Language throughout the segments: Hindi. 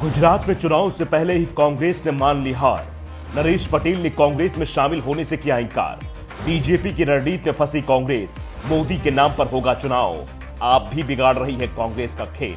गुजरात में चुनाव से पहले ही कांग्रेस ने मान ली हार। नरेश पटेल ने कांग्रेस में शामिल होने से किया इनकार। बीजेपी की रणनीति में फंसी कांग्रेस, मोदी के नाम पर होगा चुनाव। आप भी बिगाड़ रही है कांग्रेस का खेल।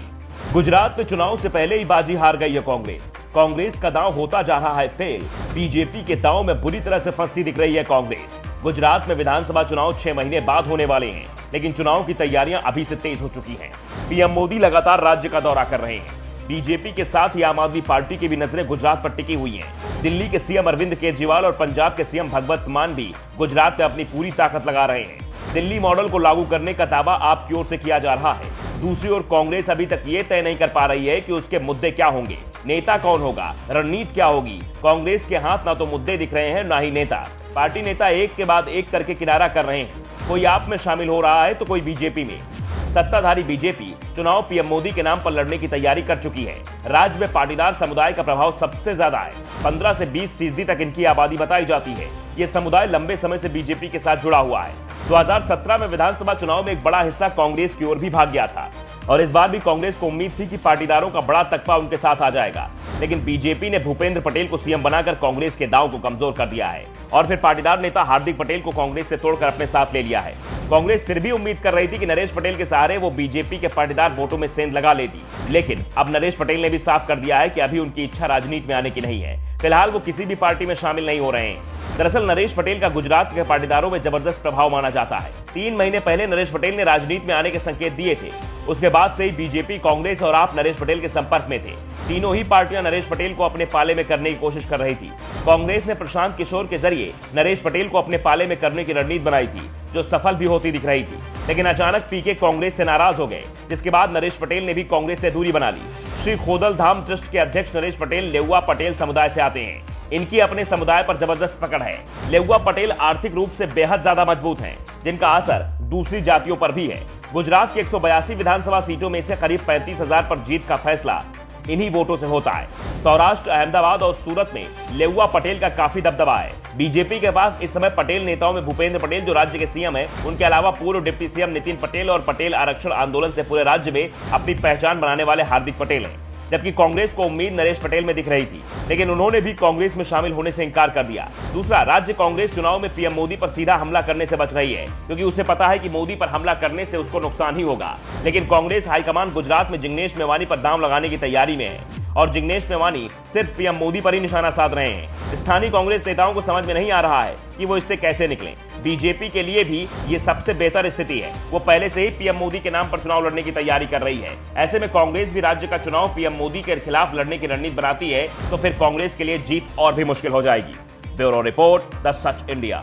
गुजरात में चुनाव से पहले ही बाजी हार गई है कांग्रेस। कांग्रेस का दांव होता जा रहा है फेल। बीजेपी के दांव में बुरी तरह से फंसती दिख रही है कांग्रेस। गुजरात में विधानसभा चुनाव 6 महीने बाद होने वाले हैं, लेकिन चुनाव की तैयारियां अभी से तेज हो चुकी हैं। पीएम मोदी लगातार राज्य का दौरा कर रहे हैं। बीजेपी के साथ ही आम आदमी पार्टी की भी नजरें गुजरात पर टिकी हुई हैं। दिल्ली के सीएम अरविंद केजरीवाल और पंजाब के सीएम भगवंत मान भी गुजरात में अपनी पूरी ताकत लगा रहे हैं। दिल्ली मॉडल को लागू करने का दावा आप की ओर से किया जा रहा है। दूसरी ओर कांग्रेस अभी तक ये तय नहीं कर पा रही है कि उसके मुद्दे क्या होंगे, नेता कौन होगा, रणनीति क्या होगी। कांग्रेस के हाथ ना तो मुद्दे दिख रहे हैं, ना ही नेता। पार्टी नेता एक के बाद एक करके किनारा कर रहे हैं। कोई आप में शामिल हो रहा है तो कोई बीजेपी में। सत्ताधारी बीजेपी चुनाव पीएम मोदी के नाम पर लड़ने की तैयारी कर चुकी है। राज्य में पाटीदार समुदाय का प्रभाव सबसे ज्यादा है। 15 से 20% तक इनकी आबादी बताई जाती है। ये समुदाय लंबे समय से बीजेपी के साथ जुड़ा हुआ है। 2017 में विधानसभा चुनाव में एक बड़ा हिस्सा कांग्रेस की ओर भी भाग गया था और इस बार भी कांग्रेस को उम्मीद थी कि पाटीदारों का बड़ा तकबा उनके साथ आ जाएगा, लेकिन बीजेपी ने भूपेंद्र पटेल को सीएम बनाकर कांग्रेस के दांव को कमजोर कर दिया है और फिर पाटीदार नेता हार्दिक पटेल को कांग्रेस से तोड़कर अपने साथ ले लिया है। कांग्रेस फिर भी उम्मीद कर रही थी कि नरेश पटेल के सहारे वो बीजेपी के पाटीदार वोटों में सेंध लगा लेती, लेकिन अब नरेश पटेल ने भी साफ कर दिया है कि अभी उनकी इच्छा राजनीति में आने की नहीं है। फिलहाल वो किसी भी पार्टी में शामिल नहीं हो रहे हैं। दरअसल नरेश पटेल का गुजरात के पाटीदारों में जबरदस्त प्रभाव माना जाता है। 3 महीने पहले नरेश पटेल ने राजनीति में आने के संकेत दिए थे। उसके बाद से ही बीजेपी, कांग्रेस और आप नरेश पटेल के संपर्क में थे। तीनों ही पार्टियां नरेश पटेल को अपने पाले में करने की कोशिश कर रही थी। कांग्रेस ने प्रशांत किशोर के जरिए नरेश पटेल को अपने पाले में करने की रणनीति बनाई थी, जो सफल भी होती दिख रही थी। लेकिन अचानक पीके कांग्रेस से नाराज हो गए, जिसके बाद नरेश पटेल ने भी कांग्रेस से दूरी बना ली। श्री खोदल धाम ट्रस्ट के अध्यक्ष नरेश पटेल लेउआ पटेल समुदाय से आते हैं। इनकी अपने समुदाय पर जबरदस्त पकड़ है। लेउआ पटेल आर्थिक रूप से बेहद ज्यादा मजबूत हैं, जिनका असर दूसरी जातियों पर भी है। गुजरात की 182 विधानसभा सीटों में से करीब 35,000 पर जीत का फैसला इन्हीं वोटों से होता है। सौराष्ट्र, अहमदाबाद और सूरत में लेउआ पटेल का काफी दबदबा है। बीजेपी के पास इस समय पटेल नेताओं में भूपेंद्र पटेल जो राज्य के सीएम है, उनके अलावा पूर्व डिप्टी सीएम नितिन पटेल और पटेल आरक्षण आंदोलन से पूरे राज्य में अपनी पहचान बनाने वाले हार्दिक पटेल हैं। जबकि कांग्रेस को उम्मीद नरेश पटेल में दिख रही थी, लेकिन उन्होंने भी कांग्रेस में शामिल होने से इनकार कर दिया। दूसरा, राज्य कांग्रेस चुनाव में पीएम मोदी पर सीधा हमला करने से बच रही है, क्योंकि उसे पता है कि मोदी पर हमला करने से उसको नुकसान ही होगा। लेकिन कांग्रेस हाईकमान गुजरात में जिग्नेश मेवानी पर दांव लगाने की तैयारी में है और जिग्नेश मेवानी सिर्फ पीएम मोदी पर ही निशाना साध रहे हैं। स्थानीय कांग्रेस नेताओं को समझ में नहीं आ रहा है कि वो इससे कैसे निकलें। बीजेपी के लिए भी ये सबसे बेहतर स्थिति है। वो पहले से ही पीएम मोदी के नाम पर चुनाव लड़ने की तैयारी कर रही है। ऐसे में कांग्रेस भी राज्य का चुनाव पीएम मोदी के खिलाफ लड़ने की रणनीति बनाती है तो फिर कांग्रेस के लिए जीत और भी मुश्किल हो जाएगी। Bureau report, the such India.